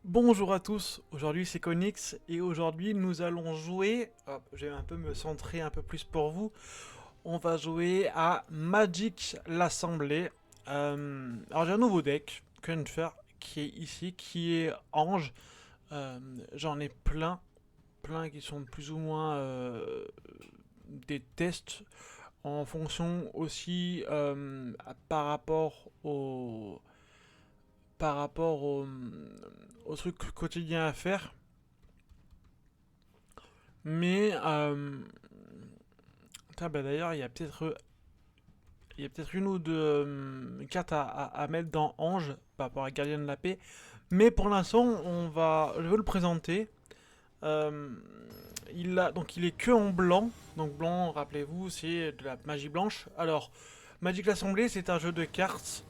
Bonjour à tous, aujourd'hui c'est Konix et aujourd'hui nous allons jouer, hop, je vais un peu me centrer un peu plus pour vous, on va jouer à Magic l'Assemblée. Alors j'ai un nouveau deck que je viens de faire qui est ici, qui est Ange. J'en ai plein qui sont plus ou moins des tests en fonction aussi par rapport au truc quotidien à faire. Mais bah d'ailleurs, il y a peut-être une ou deux cartes à mettre dans Ange par rapport à Gardien de la Paix. Mais pour l'instant, je vais le présenter. Euh, il est que en blanc. Donc blanc, rappelez-vous, c'est de la magie blanche. Alors, Magic l'Assemblée, c'est un jeu de cartes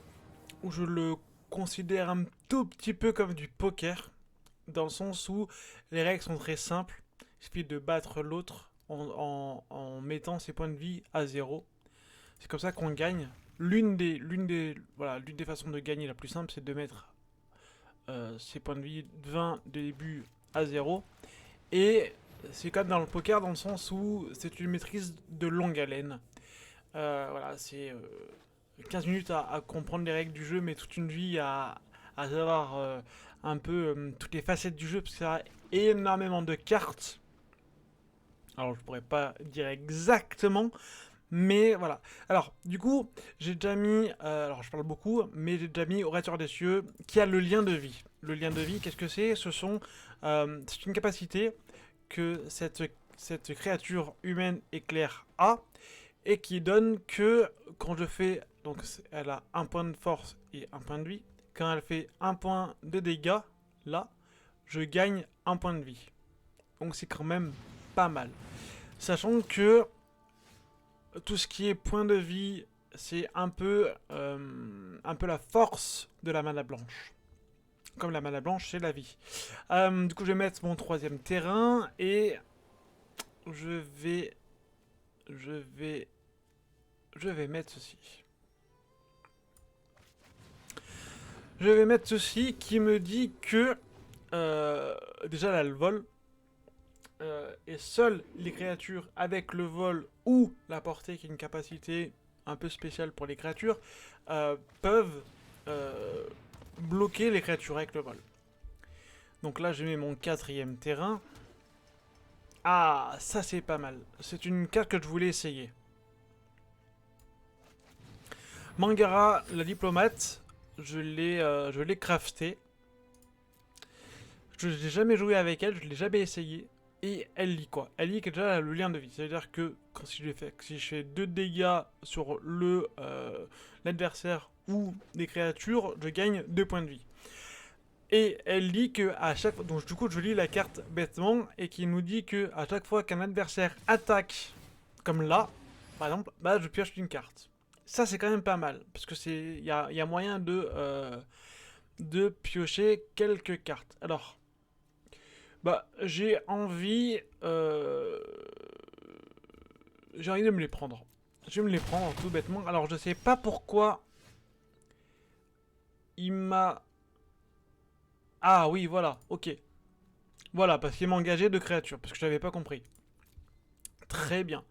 où je le considère un tout petit peu comme du poker, dans le sens où les règles sont très simples. Il suffit de battre l'autre en mettant ses points de vie à zéro. C'est comme ça qu'on gagne. L'une des façons de gagner la plus simple, c'est de mettre ses points de vie de 20 de début à zéro. Et c'est comme dans le poker, dans le sens où c'est une maîtrise de longue haleine. Voilà, c'est 15 minutes à comprendre les règles du jeu, mais toute une vie à savoir un peu toutes les facettes du jeu, parce que ça a énormément de cartes. Alors je pourrais pas dire exactement, mais voilà. Alors du coup, j'ai déjà mis, alors je parle beaucoup, mais j'ai déjà mis Orateur des cieux, qui a le lien de vie. Le lien de vie, qu'est-ce que c'est? C'est une capacité que cette créature humaine éclair a, et qui donne que quand je fais, donc elle a un point de force et un point de vie, quand elle fait un point de dégâts, là, je gagne un point de vie. Donc c'est quand même pas mal. Sachant que tout ce qui est point de vie, c'est un peu la force de la mana blanche. Comme la mana blanche, c'est la vie. Du coup, je vais mettre mon troisième terrain et je vais, je vais, je vais mettre ceci. Je vais mettre ceci qui me dit que déjà elle a le vol. Et seules les créatures avec le vol ou la portée, qui est une capacité un peu spéciale pour les créatures, peuvent bloquer les créatures avec le vol. Donc là, je mets mon quatrième terrain. Ah, ça c'est pas mal. C'est une carte que je voulais essayer. Mangara, la diplomate, je l'ai crafté. Je n'ai jamais joué avec elle, je l'ai jamais essayé. Et elle lit quoi? Elle lit déjà le lien de vie. C'est-à-dire que si je fais 2 dégâts sur l'adversaire ou des créatures, je gagne 2 points de vie. Et elle dit que à chaque fois, donc du coup je lis la carte bêtement et qui nous dit que à chaque fois qu'un adversaire attaque, comme là, par exemple, bah je pioche une carte. Ça c'est quand même pas mal parce que il y a moyen de piocher quelques cartes. Alors bah, j'ai envie de me les prendre. Je vais me les prendre tout bêtement. Alors, je sais pas pourquoi il m'a. Ah oui, voilà, ok. Voilà, parce qu'il m'a engagé de créatures, parce que je n'avais pas compris. Très bien.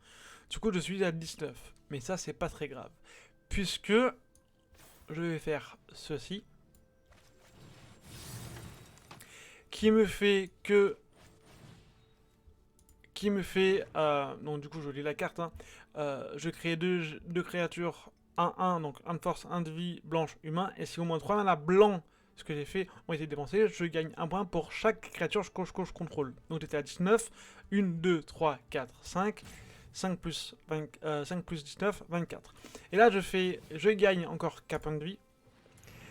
Du coup, je suis à 19. Mais ça, c'est pas très grave. Puisque je vais faire ceci. Qui me fait que. Qui me fait. Donc, du coup, je lis la carte. Hein. Je crée deux créatures 1-1, donc 1 de force, 1 de vie, blanche, humain. Et si au moins 3 mana blanc, ce que j'ai fait, ont été dépensés, je gagne un point pour chaque créature que je contrôle. Donc j'étais à 19. 1, 2, 3, 4, 5. 5 plus, 5 plus 19, 24. Et là, je gagne encore 4 points de vie.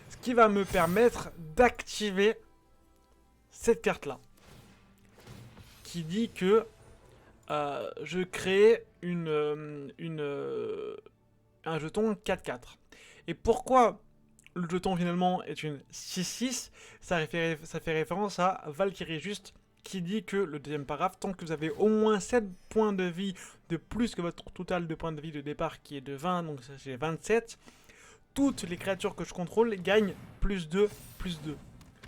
Ce qui va me permettre d'activer cette carte-là. Qui dit que je crée un jeton 4-4. Et pourquoi le jeton finalement est une 6-6? Ça fait référence à Valkyrie Juste, qui dit que le deuxième paragraphe, tant que vous avez au moins 7 points de vie de plus que votre total de points de vie de départ qui est de 20, donc ça j'ai 27, toutes les créatures que je contrôle gagnent plus 2, plus 2.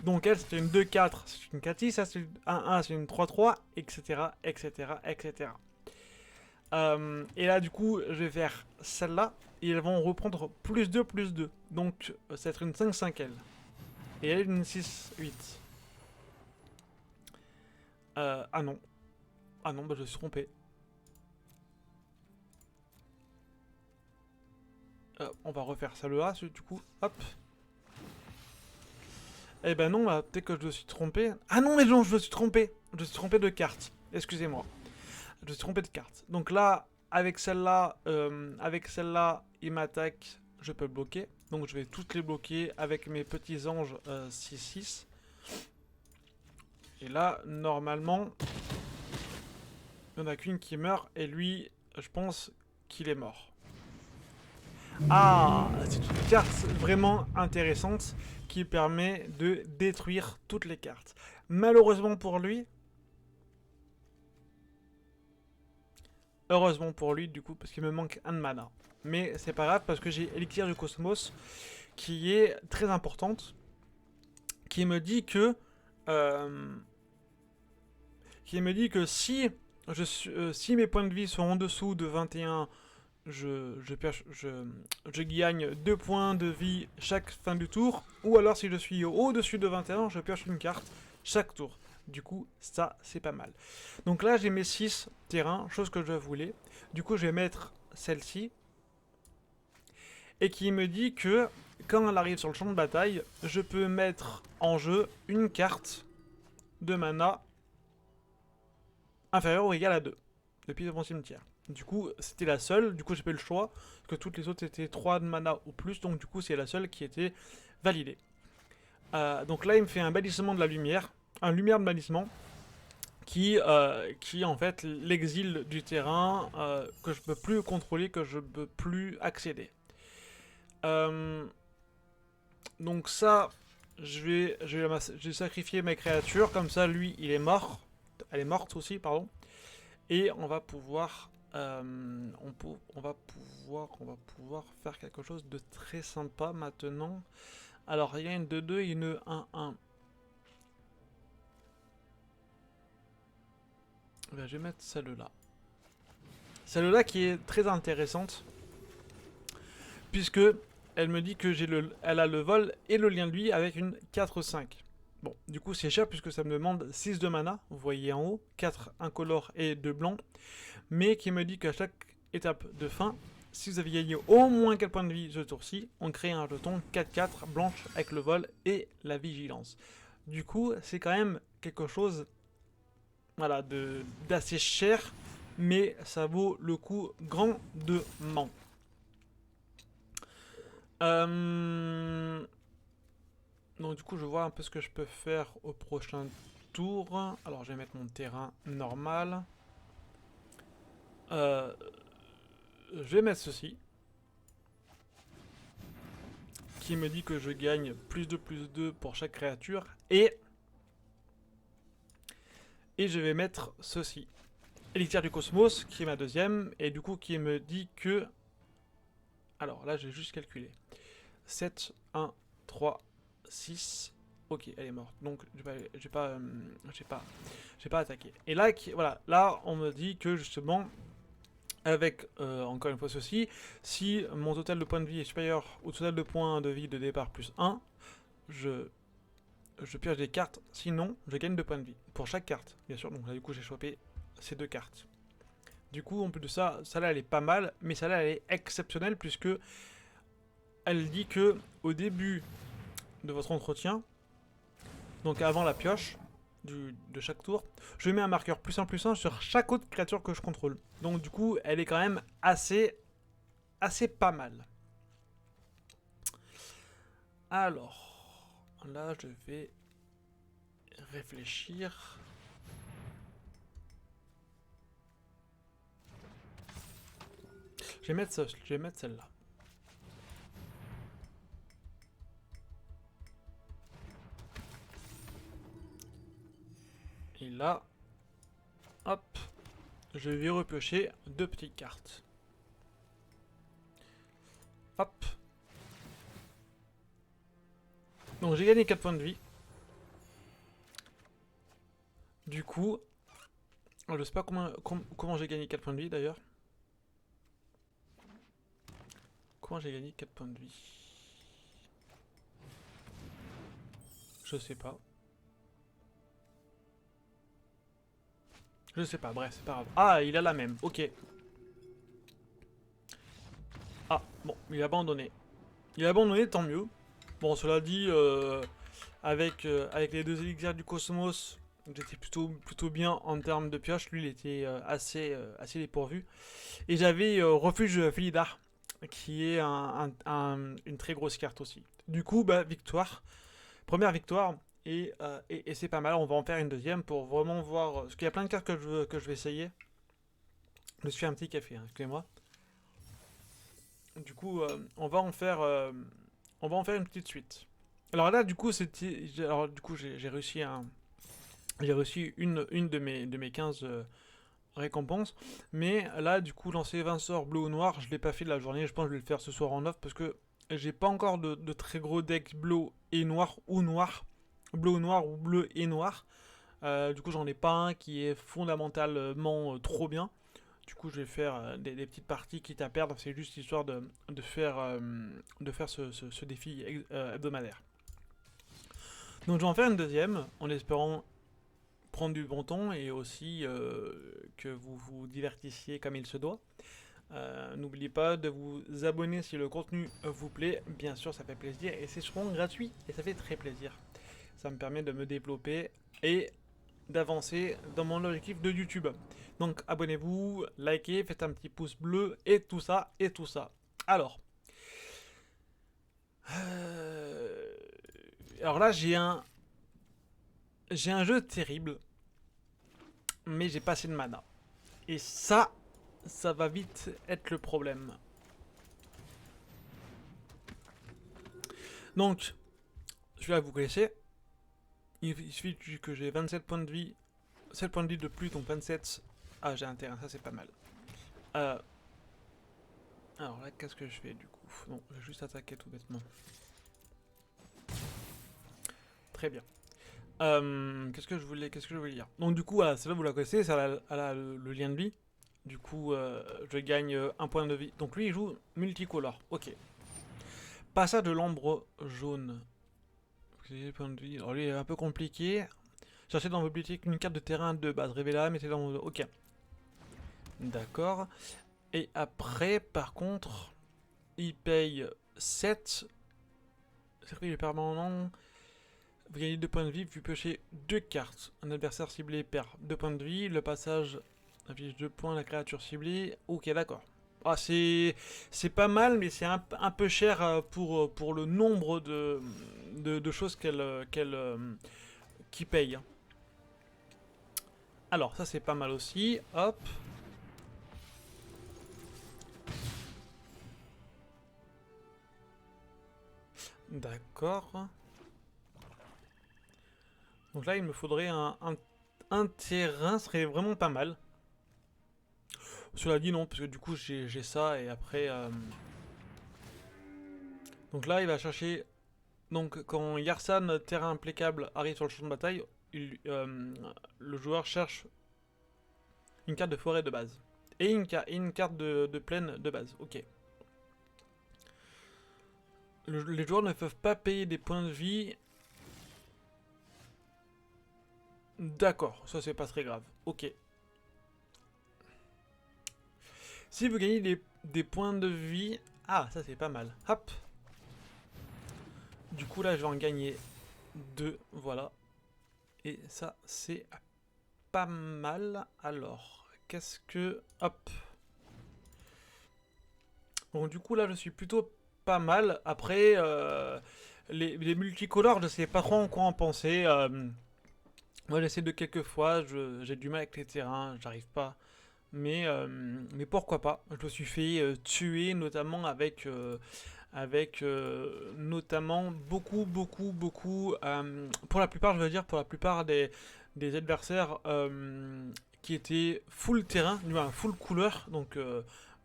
Donc elle, c'était une 2-4, c'est une 4-6, ça c'est une 1-1, c'est une 3-3, etc., etc., etc. Et là, du coup, je vais faire celle-là, et elles vont reprendre plus 2, plus 2. Donc, ça va être une 5-5 elle. Et elle, une 6-8. Ah non. Ah non, bah je me suis trompé. On va refaire celle-là, du coup, hop. Eh ben non, bah, peut-être que je me suis trompé. Ah non, mais non, je me suis trompé. Je me suis trompé de carte. Excusez-moi. Je me suis trompé de carte. Donc là, avec celle-là, il m'attaque, je peux bloquer. Donc je vais toutes les bloquer avec mes petits anges 6-6. Et là, normalement, il n'y en a qu'une qui meurt. Et lui, je pense qu'il est mort. Ah, c'est une carte vraiment intéressante qui permet de détruire toutes les cartes. Malheureusement pour lui, heureusement pour lui du coup, parce qu'il me manque un de mana. Mais c'est pas grave parce que j'ai Élixir du Cosmos qui est très importante, qui me dit que si si mes points de vie sont en dessous de 21, je gagne 2 points de vie chaque fin du tour. Ou alors si je suis au-dessus de 21, je pioche une carte chaque tour. Du coup, ça, c'est pas mal. Donc là, j'ai mes 6 terrains, chose que je voulais. Du coup, je vais mettre celle-ci. Et qui me dit que quand elle arrive sur le champ de bataille, je peux mettre en jeu une carte de mana inférieure ou égale à 2 depuis mon cimetière. Du coup, c'était la seule, du coup j'ai pas eu le choix, parce que toutes les autres étaient 3 de mana ou plus, donc du coup c'est la seule qui était validée. Donc là il me fait un bannissement de la lumière, un lumière de bannissement, qui en fait l'exile du terrain, que je peux plus contrôler, que je peux plus accéder. Donc ça, je vais sacrifier mes créatures, comme ça lui il est mort, elle est morte aussi, pardon. Et on va pouvoir, on va pouvoir faire quelque chose de très sympa maintenant. Alors il y a une 2-2 et une 1-1. Ben, je vais mettre celle-là. Celle-là qui est très intéressante, puisque elle me dit que elle a le vol et le lien de lui avec une 4-5. Bon, du coup c'est cher puisque ça me demande 6 de mana, vous voyez en haut, 4 incolores et 2 blancs, mais qui me dit qu'à chaque étape de fin, si vous avez gagné au moins 4 points de vie ce tour-ci, on crée un jeton 4-4 blanche avec le vol et la vigilance. Du coup, c'est quand même quelque chose, voilà, d'assez cher, mais ça vaut le coup grandement. Donc du coup, je vois un peu ce que je peux faire au prochain tour. Alors, je vais mettre mon terrain normal. Je vais mettre ceci. Qui me dit que je gagne plus 2 pour chaque créature. Et je vais mettre ceci. Élixir du Cosmos, qui est ma deuxième. Et du coup, qui me dit que... Alors là, j'ai juste calculé. 7, 1, 3, 6... Ok, elle est morte. Donc, j'ai pas attaqué. Et là, voilà, là, on me dit que justement... Avec, encore une fois ceci, si mon total de points de vie est supérieur au total de points de vie de départ plus 1, je pioche des cartes, sinon je gagne 2 points de vie. Pour chaque carte, bien sûr, donc là du coup j'ai chopé ces 2 cartes. Du coup, en plus de ça, celle-là elle est pas mal, mais celle-là elle est exceptionnelle puisque elle dit que au début de votre entretien, donc avant la pioche, de chaque tour, je mets un marqueur +1/+1 sur chaque autre créature que je contrôle. Donc du coup, elle est quand même assez pas mal. Alors, là je vais réfléchir. Je vais mettre celle-là. Et là, hop, je vais repiocher 2 petites cartes. Hop. Donc j'ai gagné 4 points de vie. Du coup, je sais pas comment j'ai gagné 4 points de vie d'ailleurs. Comment j'ai gagné 4 points de vie? Je sais pas. Je sais pas, bref, c'est pas grave. Ah, il a la même, ok. Ah, bon, il a abandonné. Il a abandonné, tant mieux. Bon, cela dit, avec les 2 élixirs du cosmos, j'étais plutôt bien en termes de pioche. Lui, il était assez dépourvu. Et j'avais Refuge Felidar, qui est une très grosse carte aussi. Du coup, bah, victoire. Première victoire. Et c'est pas mal, on va en faire une deuxième pour vraiment voir. Parce qu'il y a plein de cartes que je vais essayer. Je me suis fait un petit café, hein, excusez-moi. Du coup, on va en faire une petite suite. Alors là, du coup, j'ai réussi j'ai reçu une de mes 15 récompenses. Mais là, du coup, lancer 20 sorts bleu ou noir, je l'ai pas fait de la journée. Je pense que je vais le faire ce soir en off parce que j'ai pas encore de très gros decks bleu et noir ou noir. Bleu ou noir ou bleu et noir. Du coup, j'en ai pas un qui est fondamentalement trop bien. Du coup, je vais faire des petites parties quitte à perdre. C'est juste histoire de faire ce défi hebdomadaire. Donc, je vais en faire une deuxième en espérant prendre du bon temps et aussi que vous vous divertissiez comme il se doit. N'oubliez pas de vous abonner si le contenu vous plaît. Bien sûr, ça fait plaisir et c'est souvent gratuit et ça fait très plaisir. Ça me permet de me développer et d'avancer dans mon objectif de YouTube. Donc abonnez-vous, likez, faites un petit pouce bleu et tout ça et tout ça. Alors, alors là j'ai un jeu terrible, mais j'ai pas assez de mana. Et ça va vite être le problème. Donc, celui-là vous connaissez. Il suffit que j'ai 27 points de vie, 7 points de vie de plus, donc 27. Ah, j'ai un terrain, ça c'est pas mal. Alors là, qu'est-ce que je fais du coup? Non, je vais juste attaquer tout bêtement. Très bien. Qu'est-ce que je voulais dire? Donc du coup, celle-là vous la connaissez, elle a le lien de vie. Du coup, je gagne un point de vie. Donc lui, il joue multicolore. Ok. Passage de l'ombre jaune. Point de vie. Alors lui, il est un peu compliqué. Cherchez dans votre bibliothèque une carte de terrain de base. Révélez-la, mettez dans vos... Ok. D'accord. Et après, par contre, il paye 7. Circuit permanent. Vous gagnez 2 points de vie, vous piochez 2 cartes. Un adversaire ciblé perd 2 points de vie. Le passage affiche 2 points, la créature ciblée. Ok, d'accord. Ah, c'est pas mal, mais c'est un peu cher pour le nombre de choses qui paye. Alors, ça c'est pas mal aussi. Hop. D'accord. Donc là, il me faudrait un terrain, serait vraiment pas mal. Cela dit, non, parce que du coup, j'ai ça, et après... Donc là, il va chercher... Donc, quand Yarsan, terrain implacable, arrive sur le champ de bataille, le joueur cherche une carte de forêt de base. Et une carte de plaine de base. Ok. Les joueurs ne peuvent pas payer des points de vie. D'accord, ça c'est pas très grave. Ok. Si vous gagnez des points de vie... Ah, ça c'est pas mal. Hop. Du coup là je vais en gagner 2, voilà. Et ça c'est pas mal. Alors, qu'est-ce que... Hop. Bon du coup là je suis plutôt pas mal. Après, les multicolores, je sais pas trop en quoi en penser. Moi j'essaie de quelques fois, j'ai du mal avec les terrains, j'arrive pas. Mais pourquoi pas? Je me suis fait tuer notamment avec notamment beaucoup, pour la plupart, je veux dire, pour la plupart des adversaires qui étaient full terrain, du moins full couleur, donc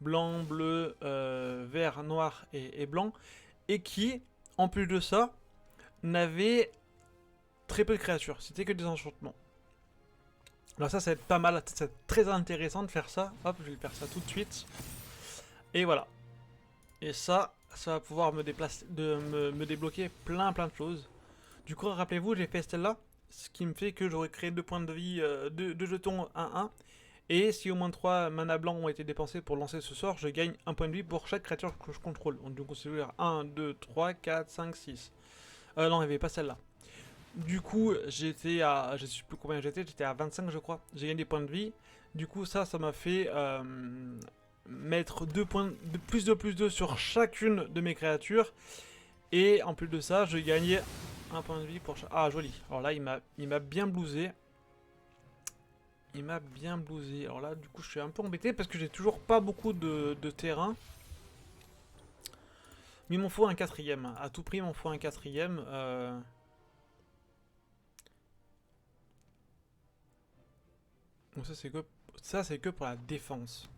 blanc, bleu, vert, noir et blanc, et qui, en plus de ça, n'avaient très peu de créatures, c'était que des enchantements. Alors ça va être pas mal, c'est très intéressant de faire ça. Hop, je vais faire ça tout de suite. Et voilà. Et ça va pouvoir me déplacer, me débloquer plein de choses. Du coup, rappelez-vous, j'ai fait celle-là, ce qui me fait que j'aurais créé 2 points de vie, 2 jetons 1-1. Et si au moins 3 mana blancs ont été dépensés pour lancer ce sort, je gagne 1 point de vie pour chaque créature que je contrôle. Donc c'est 1, 2, 3, 4, 5, 6. Non, il n'y avait pas celle-là. Du coup, j'étais à... Je sais plus combien j'étais à 25 je crois. J'ai gagné des points de vie. Du coup, ça m'a fait mettre 2 points de plus 2 sur chacune de mes créatures. Et en plus de ça, je gagnais 1 point de vie pour chaque... Ah, joli. Alors là, il m'a bien blousé. Il m'a bien blousé. Alors là, du coup, je suis un peu embêté parce que j'ai toujours pas beaucoup de terrain. Mais il m'en faut un quatrième. À tout prix, il m'en faut un quatrième. Donc ça, c'est que pour la défense.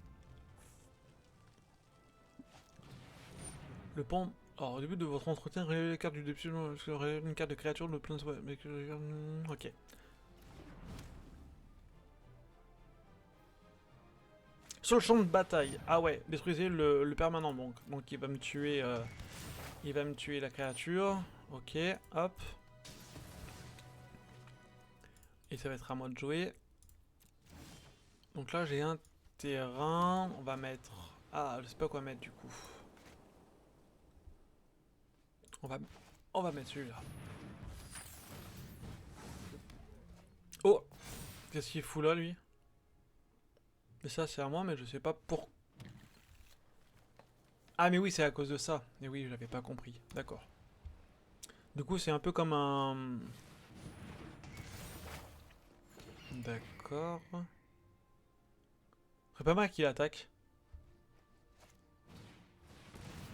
Le pont... Alors, au début de votre entretien, révélez les cartes du début, une carte de créature de plein de... Ok. Sur le champ de bataille. Ah ouais, détruisez le permanent donc. Donc il va me tuer... il va me tuer la créature. Ok, hop. Et ça va être à moi de jouer. Donc là j'ai un terrain. On va mettre... Ah, je sais pas quoi mettre du coup. On va mettre celui-là. Oh! Qu'est-ce qu'il fout là lui? Mais ça c'est à moi mais je sais pas pour... Ah mais oui c'est à cause de ça. Mais oui j'avais pas compris. D'accord. Du coup c'est un peu comme un... D'accord. C'est pas mal qu'il attaque.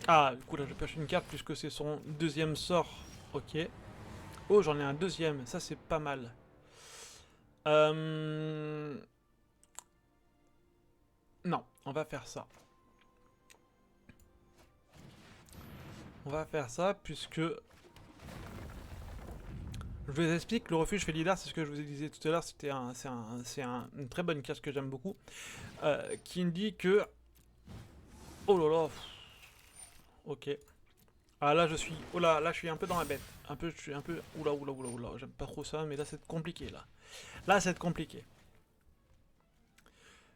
Ah, du coup là je pioche une carte puisque c'est son deuxième sort. Ok. Oh, j'en ai un deuxième, ça c'est pas mal. Non, on va faire ça. On va faire ça puisque... Je vous explique, le refuge Félidar, c'est ce que je vous ai dit tout à l'heure, c'est une très bonne carte que j'aime beaucoup. Qui me dit que... Oh là là. Ok. Ah là je suis... Oh là, là je suis un peu dans la bête. Je suis un peu... Oula, j'aime pas trop ça, mais là c'est compliqué là. Là c'est compliqué.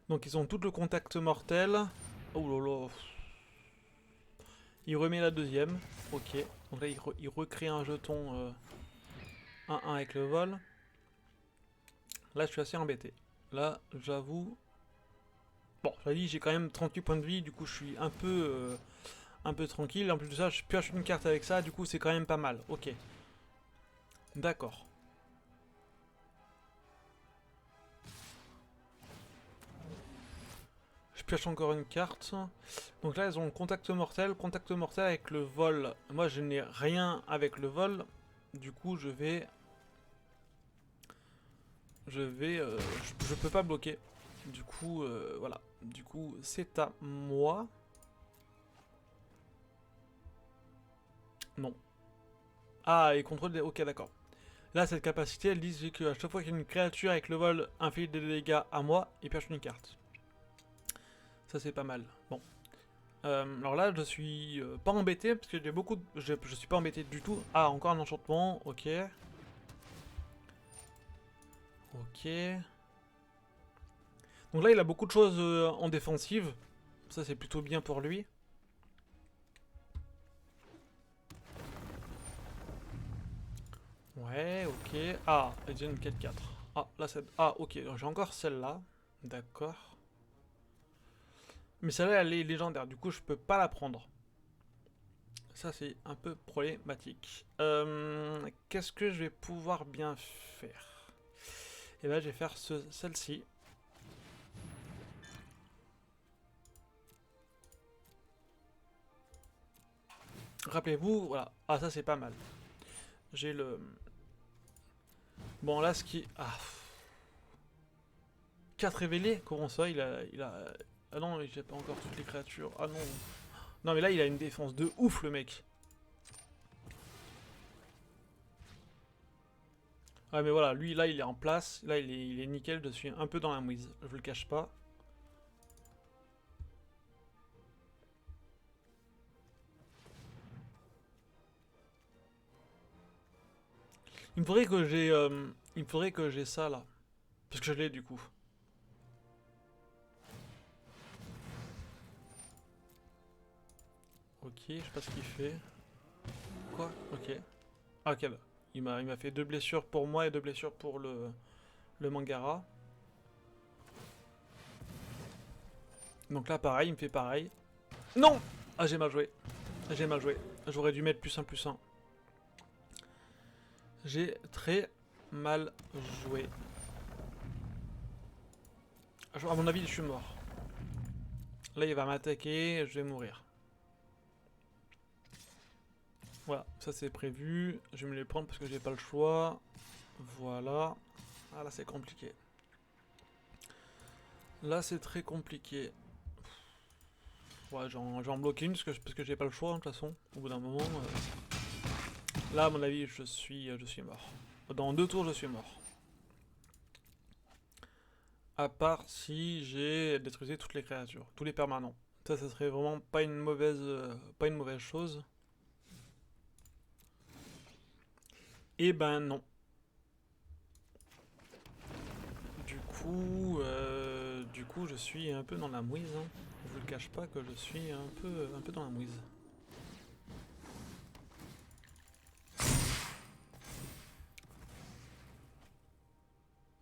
Donc ils ont tout le contact mortel. Oh là là. Il remet la deuxième. Ok. Donc là il recrée un jeton 1-1 avec le vol. Là je suis assez embêté. Là j'avoue... Bon, je dit j'ai quand même 38 points de vie, du coup je suis un peu tranquille. En plus de ça, je pioche une carte avec ça, du coup c'est quand même pas mal. Ok. D'accord. Je pioche encore une carte. Donc là, elles ont contact mortel avec le vol. Moi, je n'ai rien avec le vol. Du coup, je peux pas bloquer. Du coup, voilà. Du coup, c'est à moi. Non. Ah, et contrôle des... Ok, d'accord. Là, cette capacité, elle dit que à chaque fois qu'il y a une créature avec le vol inflige des dégâts à moi, il pioche une carte. Ça, c'est pas mal. Bon. Alors là, je suis pas embêté, parce que j'ai beaucoup... Je suis pas embêté du tout. Ah, encore un enchantement, ok. Ok. Donc là, il a beaucoup de choses en défensive. Ça, c'est plutôt bien pour lui. Ouais, ok. Ah, j'ai une 4-4. Ah, là, c'est... Ah, ok. J'ai encore celle-là. D'accord. Mais celle-là, elle est légendaire. Du coup, je peux pas la prendre. Ça, c'est un peu problématique. Qu'est-ce que je vais pouvoir bien faire? Et ben, je vais faire celle-ci. Rappelez-vous, voilà. Ah, ça, c'est pas mal. J'ai le... Bon, là, ce qui... Ah... 4 révélés? Comment ça, il a... Ah non, j'ai pas encore toutes les créatures. Ah non. Non, mais là, il a une défense de ouf, le mec. Ouais, mais voilà, lui, là, il est en place. Là, il est nickel. Je suis un peu dans la mouise. Je vous le cache pas. Il me faudrait que j'ai... il me faudrait que j'ai ça, là. Parce que je l'ai, du coup. Ok, je sais pas ce qu'il fait. Quoi? Ok. Ah, ok, bah. Il m'a fait 2 blessures pour moi et 2 blessures pour le Mangara. Donc là, pareil, il me fait pareil. Non! Ah, j'ai mal joué. J'ai mal joué. J'aurais dû mettre +1/+1. J'ai très mal joué. À mon avis, je suis mort. Là, il va m'attaquer, je vais mourir. Voilà, ça c'est prévu. Je vais me les prendre parce que j'ai pas le choix. Voilà. Ah là, c'est compliqué. Là, c'est très compliqué. Ouais, j'en bloquer une parce que j'ai pas le choix, hein, de toute façon. Au bout d'un moment. Là, à mon avis, je suis mort. Dans 2 tours, je suis mort. À part si j'ai détruisé toutes les créatures, tous les permanents. Ça serait vraiment pas une mauvaise chose. Et ben non. Du coup, je suis un peu dans la mouise. Hein. Je vous le cache pas que je suis un peu dans la mouise.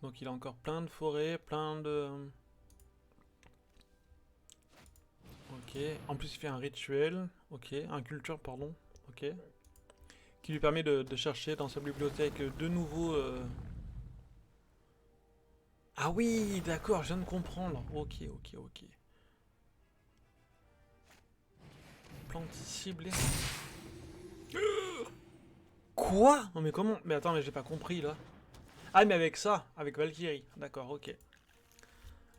Donc il a encore plein de forêts, plein de... Ok. En plus il fait un rituel. Ok. Un culture, pardon. Ok. Qui lui permet de chercher dans sa bibliothèque de nouveaux... Ah oui, d'accord, je viens de comprendre. Ok, ok, ok. Plante ciblée. Quoi? Non mais comment? Mais attends, mais j'ai pas compris là. Ah mais avec ça, avec Valkyrie. D'accord, ok.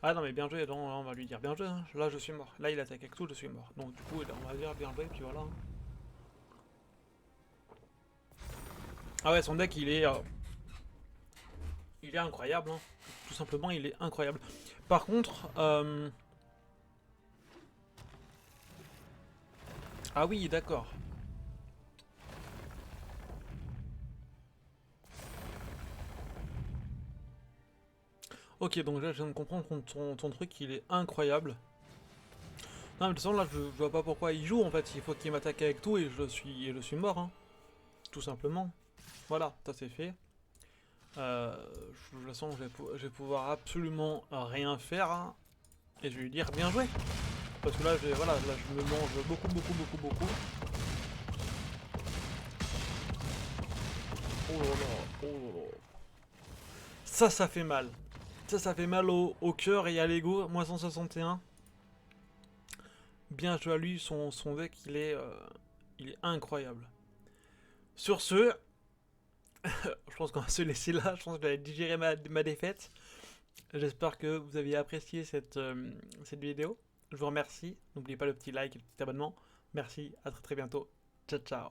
Ah non mais bien joué, donc on va lui dire bien joué. Hein. Là je suis mort. Là il attaque avec tout, je suis mort. Donc du coup on va dire bien joué, puis voilà. Ah ouais, son deck il est incroyable. Hein. Tout simplement, il est incroyable. Par contre, ah oui, d'accord. Ok, donc là je viens de comprendre que ton truc il est incroyable. Non mais de toute façon là je vois pas pourquoi il joue en fait, il faut qu'il m'attaque avec tout et je suis mort hein. Tout simplement. Voilà, ça c'est fait. De toute façon je vais pouvoir absolument rien faire hein, et je vais lui dire bien joué. Parce que là voilà, là je me mange beaucoup beaucoup beaucoup beaucoup. Oh là là, oh là là. Ça fait mal. Ça fait mal au cœur et à l'ego. Moi 161. Bien joué à lui, son deck il est incroyable. Sur ce, je pense qu'on va se laisser là. Je pense que je vais digérer ma défaite. J'espère que vous avez apprécié cette vidéo. Je vous remercie. N'oubliez pas le petit like et le petit abonnement. Merci, à très très bientôt. Ciao ciao.